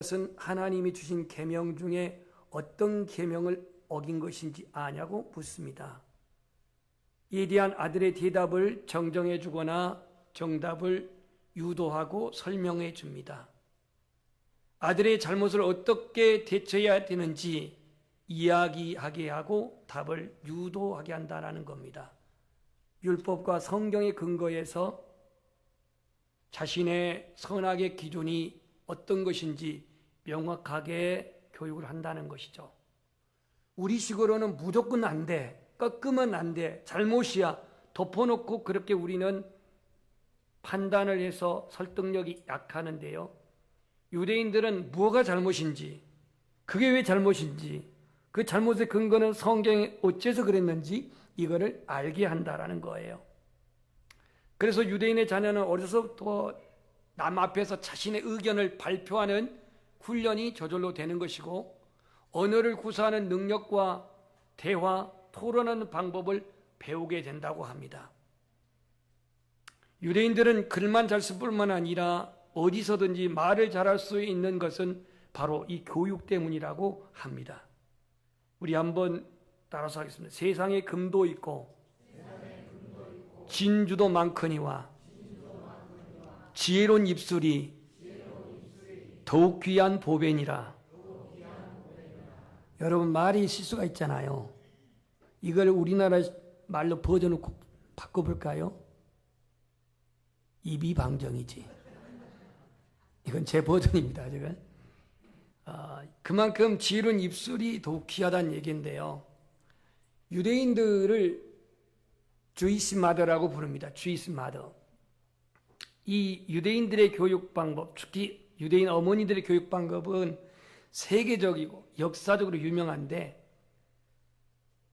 것은 하나님이 주신 계명 중에 어떤 계명을 어긴 것인지 아냐고 묻습니다. 이에 대한 아들의 대답을 정정해 주거나 정답을 유도하고 설명해 줍니다. 아들의 잘못을 어떻게 대처해야 되는지 이야기하게 하고 답을 유도하게 한다는 겁니다. 율법과 성경의 근거에서 자신의 선악의 기준이 어떤 것인지 명확하게 교육을 한다는 것이죠. 우리식으로는 무조건 안 돼, 꺾으면 안 돼, 잘못이야 덮어놓고 그렇게 우리는 판단을 해서 설득력이 약하는데요. 유대인들은 뭐가 잘못인지, 그게 왜 잘못인지, 그 잘못의 근거는 성경에 어째서 그랬는지 이거를 알게 한다라는 거예요. 그래서 유대인의 자녀는 어려서부터 남 앞에서 자신의 의견을 발표하는 훈련이 저절로 되는 것이고, 언어를 구사하는 능력과 대화, 토론하는 방법을 배우게 된다고 합니다. 유대인들은 글만 잘 쓸 뿐만 아니라 어디서든지 말을 잘할 수 있는 것은 바로 이 교육 때문이라고 합니다. 우리 한번 따라서 하겠습니다. 세상에 금도 있고 진주도 많거니와 지혜로운 입술이 더욱 귀한 보배니라. 여러분, 말이 실수가 있잖아요. 이걸 우리나라 말로 버전을 바꿔볼까요? 입이 방정이지. 이건 제 버전입니다. 지금. 그만큼 지혜로운 입술이 더욱 귀하다는 얘기인데요. 유대인들을 주이스 마더라고 부릅니다. 주이스 마더. 이 유대인들의 교육 방법, 특히 유대인 어머니들의 교육 방법은 세계적이고 역사적으로 유명한데,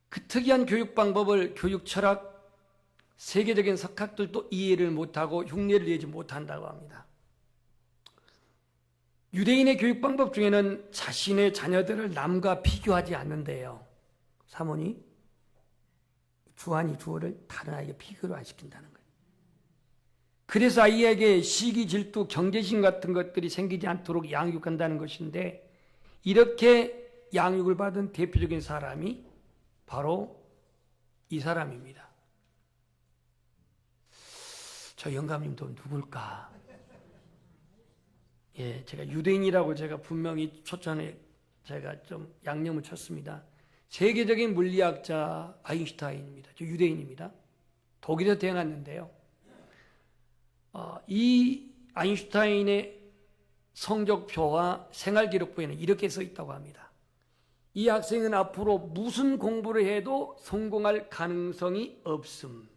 그 특이한 교육 방법을 교육 철학, 세계적인 석학들도 이해를 못하고 흉내를 내지 못한다고 합니다. 유대인의 교육 방법 중에는 자신의 자녀들을 남과 비교하지 않는데요. 사모니, 주한이 주어를 다른 아이에게 비교를 안 시킨다는 거예요. 그래서 아이에게 시기, 질투, 경계심 같은 것들이 생기지 않도록 양육한다는 것인데, 이렇게 양육을 받은 대표적인 사람이 바로 이 사람입니다. 저 영감님도 누굴까? 제가 유대인이라고 제가 분명히 초전에 제가 좀 양념을 쳤습니다. 세계적인 물리학자 아인슈타인입니다. 저 유대인입니다. 독일에서 태어났는데요. 이 아인슈타인의 성적표와 생활기록부에는 이렇게 써 있다고 합니다. 이 학생은 앞으로 무슨 공부를 해도 성공할 가능성이 없음.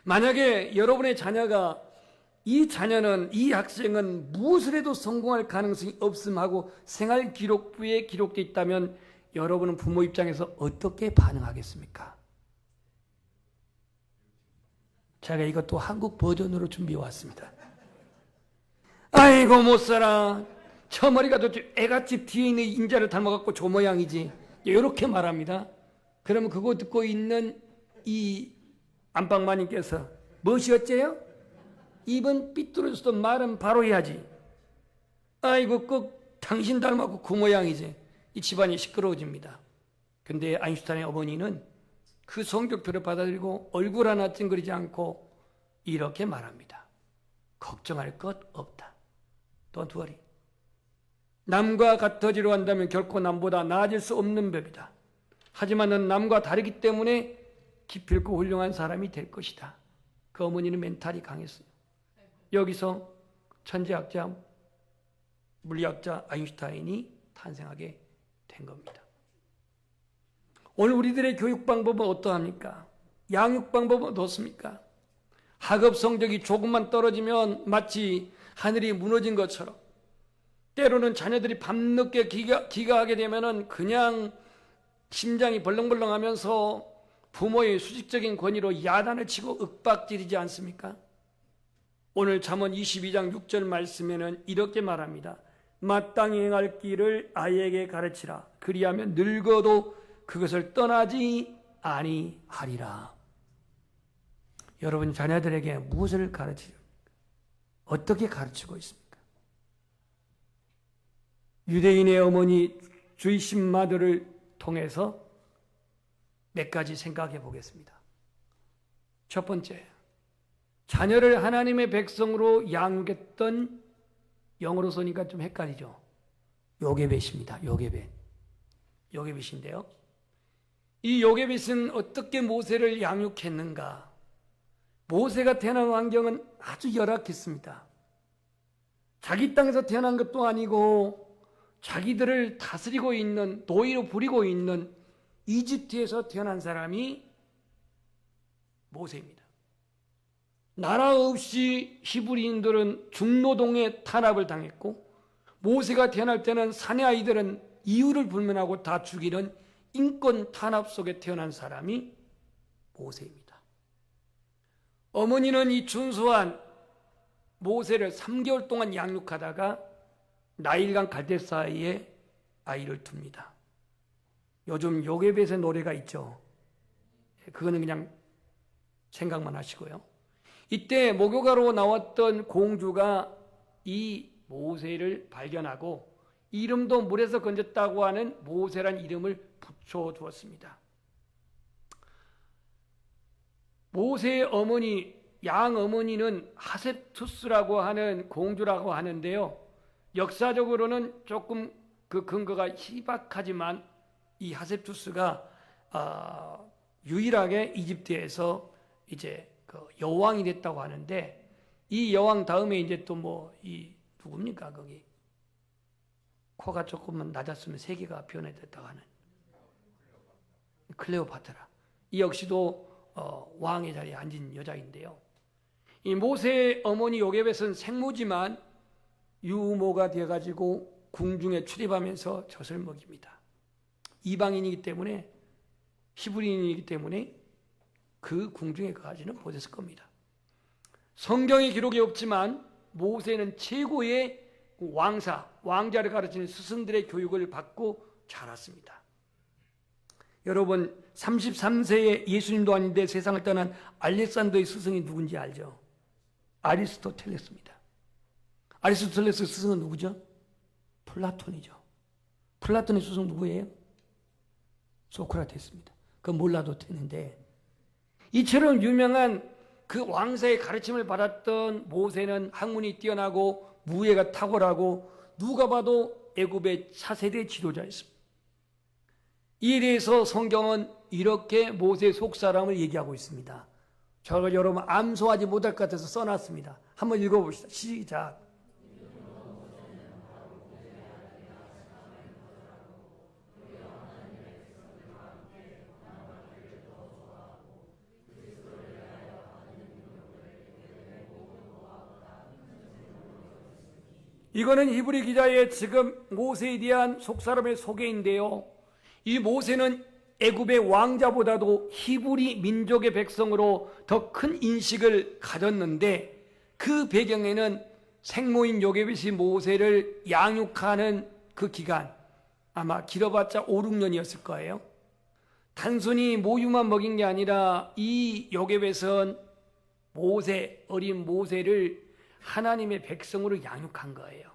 만약에 여러분의 자녀가 이 학생은 무엇을 해도 성공할 가능성이 없음 하고 생활기록부에 기록되어 있다면 여러분은 부모 입장에서 어떻게 반응하겠습니까? 제가 이것도 한국 버전으로 준비해 왔습니다. 아이고 못 살아. 저 머리가 저 애갓집 뒤에 있는 인자를 닮아갖고 저 모양이지. 이렇게 말합니다. 그러면 그거 듣고 있는 이 안방마님께서 무엇이 어째요? 입은 삐뚤어져도 말은 바로 해야지. 아이고 꼭 당신 닮았고 그 모양이지. 이 집안이 시끄러워집니다. 근데 아인슈타인의 어머니는 그 성적표를 받아들이고 얼굴 하나 찡그리지 않고 이렇게 말합니다. 걱정할 것 없다. Don't worry. 남과 같아지려 한다면 결코 남보다 나아질 수 없는 법이다. 하지만 넌 남과 다르기 때문에 기필코 훌륭한 사람이 될 것이다. 그 어머니는 멘탈이 강했어요. 여기서 천재학자, 물리학자 아인슈타인이 탄생하게 된 겁니다. 오늘 우리들의 교육 방법은 어떠합니까? 양육 방법은 어떻습니까? 학업 성적이 조금만 떨어지면 마치 하늘이 무너진 것처럼, 때로는 자녀들이 밤늦게 기가하게 되면은 그냥 심장이 벌렁벌렁하면서 부모의 수직적인 권위로 야단을 치고 윽박지르지 않습니까? 오늘 잠언 22장 6절 말씀에는 이렇게 말합니다. 마땅히 행할 길을 아이에게 가르치라. 그리하면 늙어도 그것을 떠나지 아니하리라. 여러분 자녀들에게 무엇을 가르치십니까? 어떻게 가르치고 있습니까? 유대인의 어머니 주이신 마더를 통해서 몇 가지 생각해 보겠습니다. 첫 번째, 자녀를 하나님의 백성으로 양육했던, 영어로 쓰니까 좀 헷갈리죠. 요게벳입니다. 요게벳인데요. 이 요게벳은 어떻게 모세를 양육했는가? 모세가 태어난 환경은 아주 열악했습니다. 자기 땅에서 태어난 것도 아니고 자기들을 다스리고 있는, 노예로 부리고 있는 이집트에서 태어난 사람이 모세입니다. 나라 없이 히브리인들은 중노동에 탄압을 당했고, 모세가 태어날 때는 사내 아이들은 이유를 불문하고 다 죽이는 인권 탄압 속에 태어난 사람이 모세입니다. 어머니는 이 준수한 모세를 3개월 동안 양육하다가 나일강 갈대사이에 아이를 둡니다. 요즘 요게벳의 노래가 있죠. 그거는 그냥 생각만 하시고요. 이때 목욕하러 나왔던 공주가 이 모세를 발견하고 이름도 물에서 건졌다고 하는 모세란 이름을 붙여주었습니다. 모세의 어머니, 양 어머니는 하셉투스라고 하는 공주라고 하는데요. 역사적으로는 조금 그 근거가 희박하지만 이 하셉투스가 유일하게 이집트에서 이제 그 여왕이 됐다고 하는데, 이 여왕 다음에 이제 또 이 누굽니까? 거기 코가 조금만 낮았으면 세계가 변해졌다고 하는 클레오파트라. 이 역시도 왕의 자리에 앉은 여자인데요. 이 모세의 어머니 요게벳은 생모지만 유모가 되어가지고 궁중에 출입하면서 젖을 먹입니다. 이방인이기 때문에, 히브리인이기 때문에 그 궁중에 거하지는 못했을 겁니다. 성경에 기록이 없지만 모세는 최고의 왕자를 가르치는 스승들의 교육을 받고 자랐습니다. 여러분, 33세에 예수님도 아닌데 세상을 떠난 알렉산더의 스승이 누군지 알죠? 아리스토텔레스입니다. 아리스토텔레스 스승은 누구죠? 플라톤이죠. 플라톤의 스승 누구예요? 소크라테스입니다. 그건 몰라도 되는데, 이처럼 유명한 그 왕사의 가르침을 받았던 모세는 학문이 뛰어나고 무예가 탁월하고 누가 봐도 애굽의 차세대 지도자였습니다. 이에 대해서 성경은 이렇게 모세 속사람을 얘기하고 있습니다. 저를 여러분 암소하지 못할 것 같아서 써놨습니다. 한번 읽어봅시다. 시작. 이거는 히브리 기자의 지금 모세에 대한 속사람의 소개인데요. 이 모세는 애굽의 왕자보다도 히브리 민족의 백성으로 더 큰 인식을 가졌는데, 그 배경에는 생모인 요게벳이 모세를 양육하는 그 기간, 아마 길어봤자 5, 6년이었을 거예요. 단순히 모유만 먹인 게 아니라 이 요게벳은 어린 모세를 하나님의 백성으로 양육한 거예요.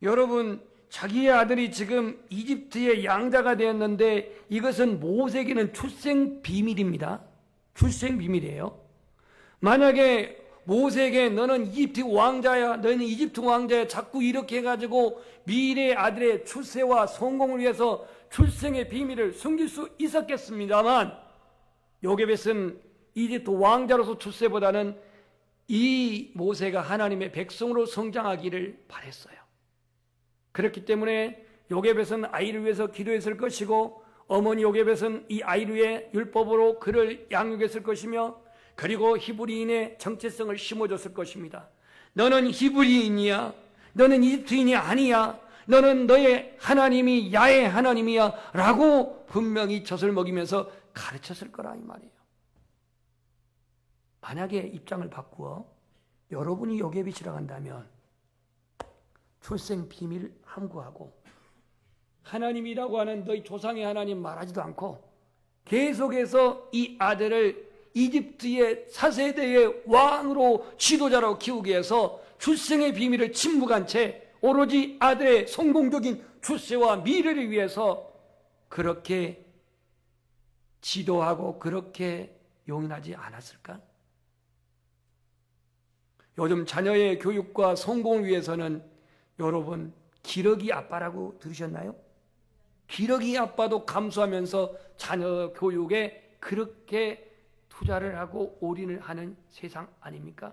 여러분, 자기의 아들이 지금 이집트의 양자가 되었는데 이것은 모세에게는 출생 비밀입니다. 출생 비밀이에요. 만약에 모세에게 너는 이집트 왕자야, 너는 이집트 왕자야, 자꾸 이렇게 해가지고 미래의 아들의 출세와 성공을 위해서 출생의 비밀을 숨길 수 있었겠습니다만, 요게벳은 이집트 왕자로서 출세보다는 이 모세가 하나님의 백성으로 성장하기를 바랬어요. 그렇기 때문에 요게벳은 아이를 위해서 기도했을 것이고, 어머니 요게벳은 이 아이를 위해 율법으로 그를 양육했을 것이며, 그리고 히브리인의 정체성을 심어줬을 것입니다. 너는 히브리인이야, 너는 이집트인이 아니야, 너는 너의 하나님이 야의 하나님이야 라고 분명히 젖을 먹이면서 가르쳤을 거라 이 말이에요. 만약에 입장을 바꾸어 여러분이 요게벳이라고 한다면 출생 비밀 함구하고 하나님이라고 하는 너희 조상의 하나님 말하지도 않고 계속해서 이 아들을 이집트의 차세대의 왕으로 지도자로 키우기 위해서 출생의 비밀을 침묵한 채 오로지 아들의 성공적인 출세와 미래를 위해서 그렇게 지도하고 그렇게 용인하지 않았을까? 요즘 자녀의 교육과 성공을 위해서는 여러분 기러기 아빠라고 들으셨나요? 기러기 아빠도 감수하면서 자녀 교육에 그렇게 투자를 하고 올인을 하는 세상 아닙니까?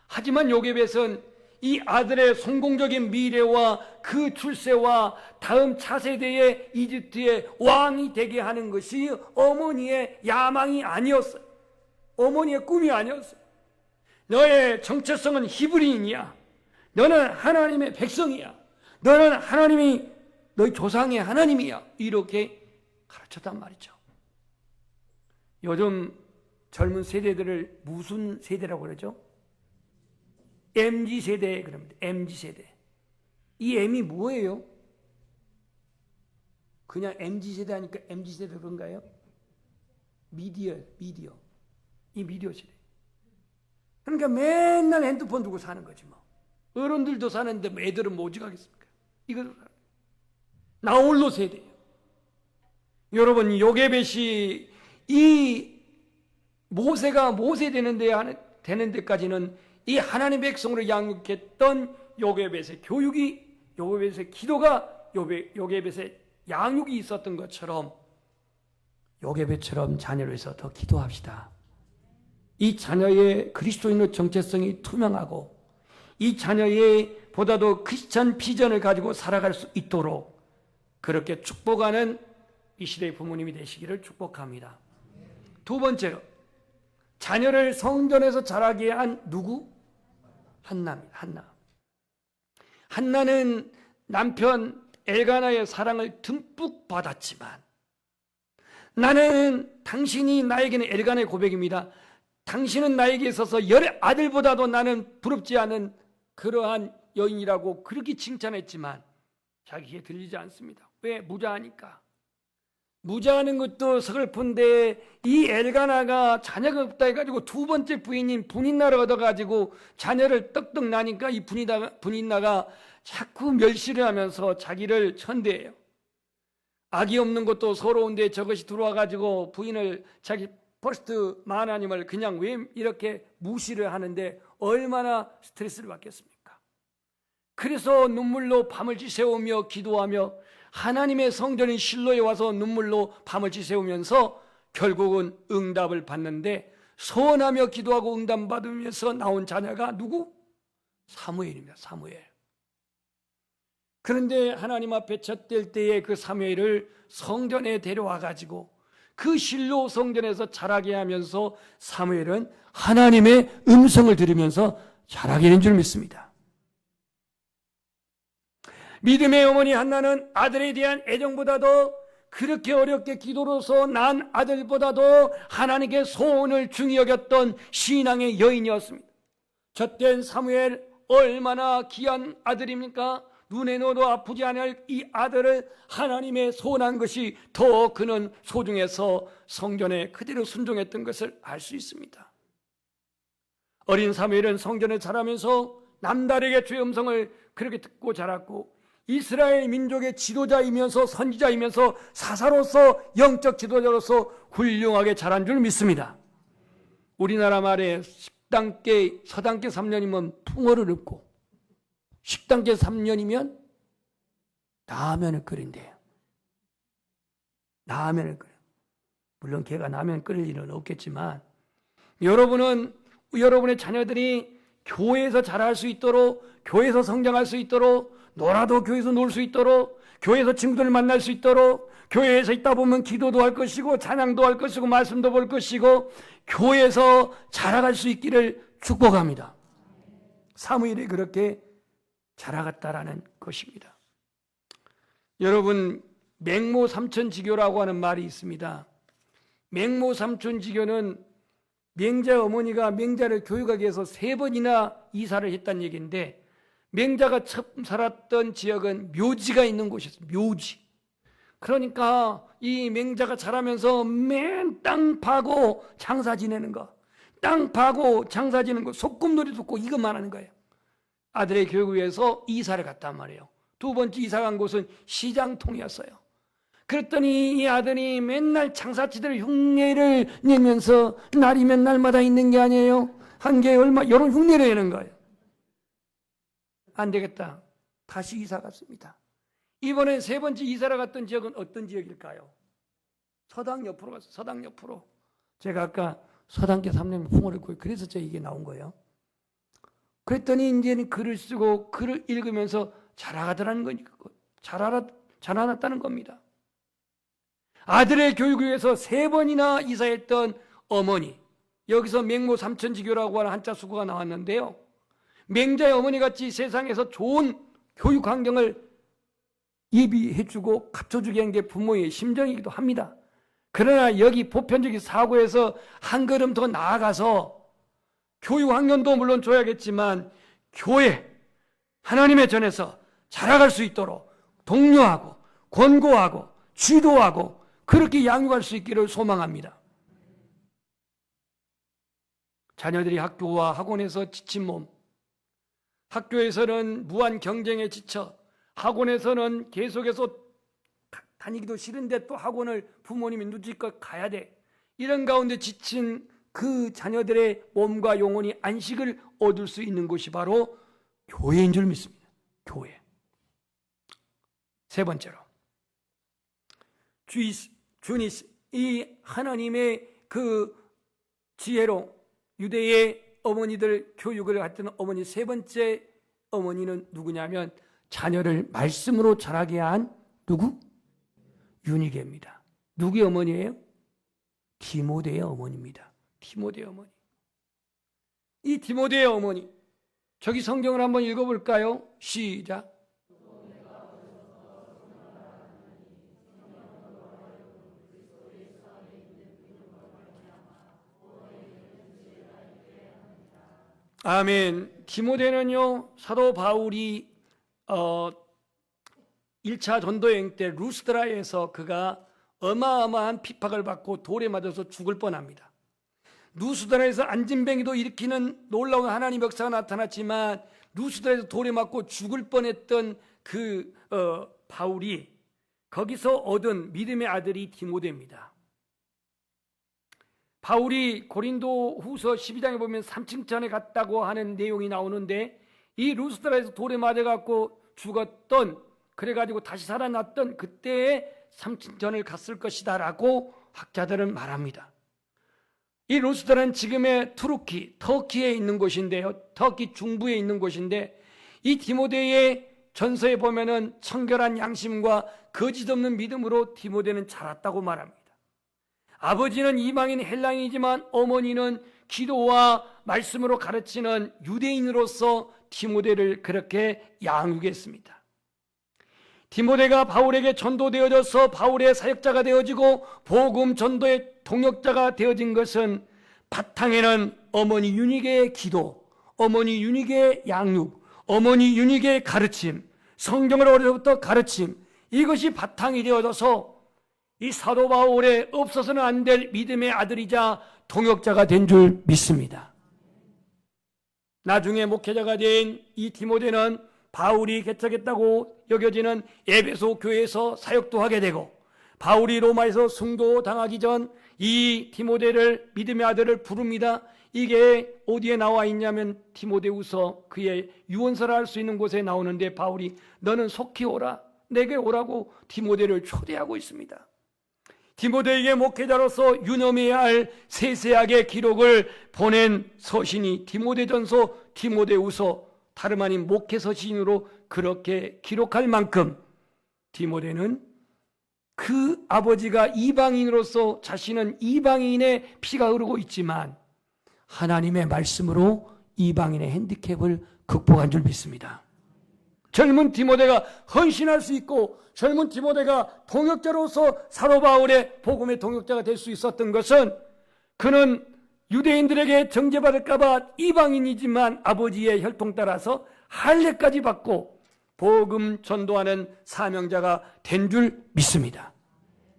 하지만 요괴벳은 이 아들의 성공적인 미래와 그 출세와 다음 차세대의 이집트의 왕이 되게 하는 것이 어머니의 야망이 아니었어요. 어머니의 꿈이 아니었어요. 너의 정체성은 히브리인이야. 너는 하나님의 백성이야. 너는 하나님이 너희 조상의 하나님이야. 이렇게 가르쳤단 말이죠. 요즘 젊은 세대들을 무슨 세대라고 그러죠? MZ세대 그럽니다. MZ세대. 이 M이 뭐예요? 그냥 MZ세대 하니까 MZ세대 그런가요? 미디어. 이 미디어 세대. 그러니까 맨날 핸드폰 두고 사는 거지 뭐. 어른들도 사는데 뭐 애들은 뭐 오직하겠습니까? 이거 나홀로 세대예요. 여러분 요괴벳이 이 모세가 모세 되는 데까지는 이 하나님의 백성으로 양육했던 요괴벳의 교육이, 요괴벳의 기도가, 요괴벳의 양육이 있었던 것처럼 요괴벳처럼 자녀를 위해서 더 기도합시다. 이 자녀의 그리스도인의 정체성이 투명하고 이 자녀의 보다도 크리스찬 비전을 가지고 살아갈 수 있도록 그렇게 축복하는 이 시대의 부모님이 되시기를 축복합니다. 두 번째로 자녀를 성전에서 자라게 한 누구? 한나입니다. 한나는 남편 엘가나의 사랑을 듬뿍 받았지만 나는 당신이 나에게는 엘가나의 고백입니다. 당신은 나에게 있어서 열 아들보다도 나는 부럽지 않은 그러한 여인이라고 그렇게 칭찬했지만 자기에게 들리지 않습니다. 왜? 무자하니까. 무자하는 것도 서글픈데 이 엘가나가 자녀가 없다 해가지고 두 번째 부인인 분인나를 얻어가지고 자녀를 떡떡 나니까 이 분인나가 자꾸 멸시를 하면서 자기를 천대해요. 악이 없는 것도 서러운데 저것이 들어와가지고 부인을 자기 퍼스트 마하나님을 그냥 왜 이렇게 무시를 하는데 얼마나 스트레스를 받겠습니까? 그래서 눈물로 밤을 지새우며 기도하며 하나님의 성전인 실로에 와서 눈물로 밤을 지새우면서 결국은 응답을 받는데 서원하며 기도하고 응답받으면서 나온 자녀가 누구? 사무엘입니다. 사무엘. 그런데 하나님 앞에 젖될 때에 그 사무엘을 성전에 데려와 가지고 그 실로 성전에서 자라게 하면서 사무엘은 하나님의 음성을 들으면서 자라게 된 줄 믿습니다. 믿음의 어머니 한나는 아들에 대한 애정보다도 그렇게 어렵게 기도로서 난 아들보다도 하나님께 소원을 중히 여겼던 신앙의 여인이었습니다. 젖된 사무엘 얼마나 귀한 아들입니까? 눈에 넣어도 아프지 않을 이 아들을 하나님의 소원한 것이 더 그는 소중해서 성전에 그대로 순종했던 것을 알 수 있습니다. 어린 사무엘은 성전에 자라면서 남다르게 주의 음성을 그렇게 듣고 자랐고 이스라엘 민족의 지도자이면서 선지자이면서 사사로서 영적 지도자로서 훌륭하게 자란 줄 믿습니다. 우리나라 말에 식당계 서당계 3년이면 풍어를 읊고 식당계 3년이면 라면을 끓인대요. 라면을 끓여. 물론 걔가 라면 끓일 일은 없겠지만 여러분은 여러분의 자녀들이 교회에서 자랄 수 있도록 교회에서 성장할 수 있도록 놀아도 교회에서 놀 수 있도록 교회에서 친구들을 만날 수 있도록 교회에서 있다 보면 기도도 할 것이고 찬양도 할 것이고 말씀도 볼 것이고 교회에서 자라갈 수 있기를 축복합니다. 사무엘이 그렇게 자라갔다라는 것입니다. 여러분 맹모 삼천지교라고 하는 말이 있습니다. 맹모 삼천지교는 맹자 어머니가 맹자를 교육하기 위해서 3번이나 이사를 했다는 얘기인데 맹자가 처음 살았던 지역은 묘지가 있는 곳이었어요. 묘지. 그러니까 이 맹자가 자라면서 맨 땅 파고 장사 지내는 거, 땅 파고 장사 지내는 거, 소꿉놀이 듣고 이것만 하는 거예요. 아들의 교육을 위해서 이사를 갔단 말이에요. 두 번째 이사 간 곳은 시장통이었어요. 그랬더니 이 아들이 맨날 장사치들 흉내를 내면서 날이면 날마다 있는 게 아니에요. 한 개에 얼마 여러 흉내를 내는 거예요. 안 되겠다. 다시 이사 갔습니다. 이번에 세 번째 이사를 갔던 지역은 어떤 지역일까요? 서당 옆으로 갔어요. 서당 옆으로. 제가 아까 서당계 3년 풍어를 구해 그래서 이게 나온 거예요. 그랬더니 이제는 글을 쓰고 글을 읽으면서 자라가더라는 거니까 자라났다는 겁니다. 아들의 교육을 위해서 3번이나 이사했던 어머니, 여기서 맹모 삼천지교라고 하는 한자 수구가 나왔는데요, 맹자의 어머니같이 세상에서 좋은 교육 환경을 예비해주고 갖춰주게 한 게 부모의 심정이기도 합니다. 그러나 여기 보편적인 사고에서 한 걸음 더 나아가서 교육 환경도 물론 줘야겠지만 교회, 하나님의 전에서 자라갈 수 있도록 독려하고 권고하고 지도하고 그렇게 양육할 수 있기를 소망합니다. 자녀들이 학교와 학원에서 지친 몸, 학교에서는 무한 경쟁에 지쳐 학원에서는 계속해서 다니기도 싫은데 또 학원을 부모님이 눈치껏 가야 돼. 이런 가운데 지친 그 자녀들의 몸과 영혼이 안식을 얻을 수 있는 곳이 바로 교회인 줄 믿습니다. 교회. 세 번째로 주니스, 이 하나님의 그 지혜로 유대의 어머니들 교육을 했던 어머니 세 번째 어머니는 누구냐면 자녀를 말씀으로 자라게 한 누구? 유니게입니다. 누구의 어머니예요? 디모데의 어머니입니다. 디모데의 어머니. 이 디모데의 어머니, 저기 성경을 한번 읽어볼까요? 시작. 아멘. 디모데는요, 사도 바울이 1차 전도여행 때 루스드라에서 그가 어마어마한 핍박을 받고 돌에 맞아서 죽을 뻔합니다. 루스드라에서 안진뱅이도 일으키는 놀라운 하나님의 역사가 나타났지만 루스드라에서 돌에 맞고 죽을 뻔했던 그 바울이 거기서 얻은 믿음의 아들이 디모데입니다. 바울이 고린도 후서 12장에 보면 삼층전에 갔다고 하는 내용이 나오는데 이 루스드라에서 돌에 맞아갖고 죽었던, 그래가지고 다시 살아났던 그때의 삼층전을 갔을 것이다 라고 학자들은 말합니다. 이 루스드라는 지금의 투르키, 터키에 있는 곳인데요, 터키 중부에 있는 곳인데 이 디모데의 전서에 보면은 청결한 양심과 거짓 없는 믿음으로 디모데는 자랐다고 말합니다. 아버지는 이방인 헬라인이지만 어머니는 기도와 말씀으로 가르치는 유대인으로서 디모데를 그렇게 양육했습니다. 디모데가 바울에게 전도되어져서 바울의 사역자가 되어지고 복음 전도의 동역자가 되어진 것은 바탕에는 어머니 유니게의 기도, 어머니 유니게의 양육, 어머니 유니게의 가르침, 성경을 어려서부터 가르침, 이것이 바탕이 되어져서 이 사도 바울의 없어서는 안 될 믿음의 아들이자 동역자가 된 줄 믿습니다. 나중에 목회자가 된 이 디모데는 바울이 개척했다고 여겨지는 에베소 교회에서 사역도 하게 되고, 바울이 로마에서 승도 당하기 전 이 디모데를 믿음의 아들을 부릅니다. 이게 어디에 나와 있냐면 디모데후서 그의 유언서를 할 수 있는 곳에 나오는데 바울이 너는 속히 오라, 내게 오라고 디모데를 초대하고 있습니다. 디모데에게 목회자로서 유념해야 할 세세하게 기록을 보낸 서신이 디모데전서, 디모데후서, 다름 아닌 목회 서신으로 그렇게 기록할 만큼 디모데는 그 아버지가 이방인으로서 자신은 이방인의 피가 흐르고 있지만 하나님의 말씀으로 이방인의 핸디캡을 극복한 줄 믿습니다. 젊은 디모데가 헌신할 수 있고 젊은 디모데가 동역자로서 사도 바울의 복음의 동역자가 될 수 있었던 것은 그는 유대인들에게 정죄받을까 봐 이방인이지만 아버지의 혈통 따라서 할례까지 받고 복음 전도하는 사명자가 된 줄 믿습니다.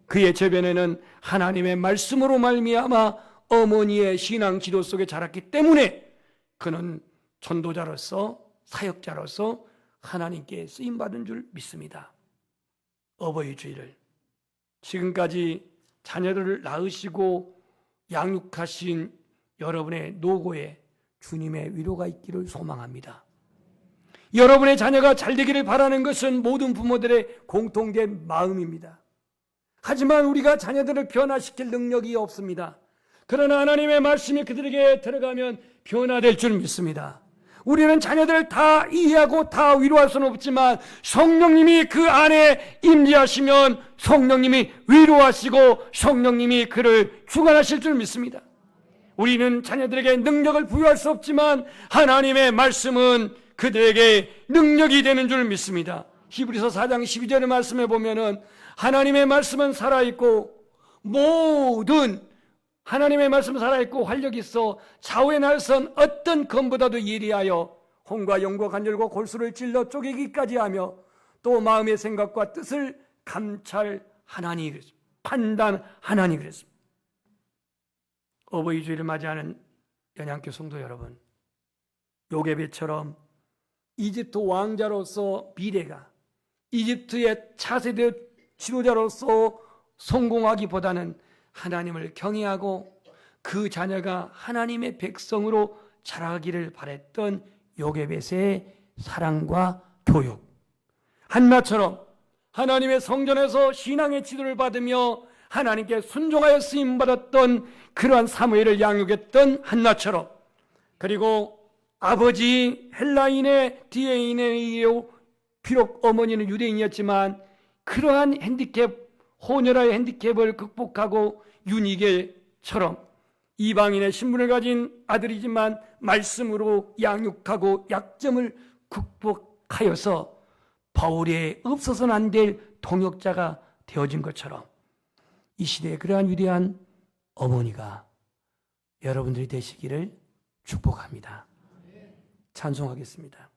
그의 저변에는 하나님의 말씀으로 말미암아 어머니의 신앙 지도 속에 자랐기 때문에 그는 전도자로서 사역자로서 하나님께 쓰임받은 줄 믿습니다. 어버이 주일을 지금까지 자녀들을 낳으시고 양육하신 여러분의 노고에 주님의 위로가 있기를 소망합니다. 여러분의 자녀가 잘 되기를 바라는 것은 모든 부모들의 공통된 마음입니다. 하지만 우리가 자녀들을 변화시킬 능력이 없습니다. 그러나 하나님의 말씀이 그들에게 들어가면 변화될 줄 믿습니다. 우리는 자녀들을 다 이해하고 다 위로할 수는 없지만 성령님이 그 안에 임재하시면 성령님이 위로하시고 성령님이 그를 주관하실 줄 믿습니다. 우리는 자녀들에게 능력을 부여할 수 없지만 하나님의 말씀은 그들에게 능력이 되는 줄 믿습니다. 히브리서 4장 12절의 말씀에 보면은 하나님의 말씀은 살아있고 모든 하나님의 말씀은 살아있고 활력이 있어 좌우의 날선 어떤 검보다도 예리하여 혼과 영과 관절과 골수를 찔러 쪼개기까지 하며 또 마음의 생각과 뜻을 감찰하나니 그랬습니다. 판단하나니 그랬습니다. 어버이 주일을 맞이하는 연양교 성도 여러분, 요게벳처럼 이집트 왕자로서 미래가 이집트의 차세대 지도자로서 성공하기보다는 하나님을 경외하고 그 자녀가 하나님의 백성으로 자라기를 바랬던 요게벳의 사랑과 교육, 한나처럼 하나님의 성전에서 신앙의 지도를 받으며 하나님께 순종하여 쓰임받았던 그러한 사무엘을 양육했던 한나처럼, 그리고 아버지 헬라인의 DNA로 비록 어머니는 유대인이었지만 그러한 핸디캡, 혼혈아의 핸디캡을 극복하고 유니게처럼 이방인의 신분을 가진 아들이지만 말씀으로 양육하고 약점을 극복하여서 바울에 없어서는 안 될 동역자가 되어진 것처럼 이 시대에 그러한 위대한 어머니가 여러분들이 되시기를 축복합니다. 찬송하겠습니다.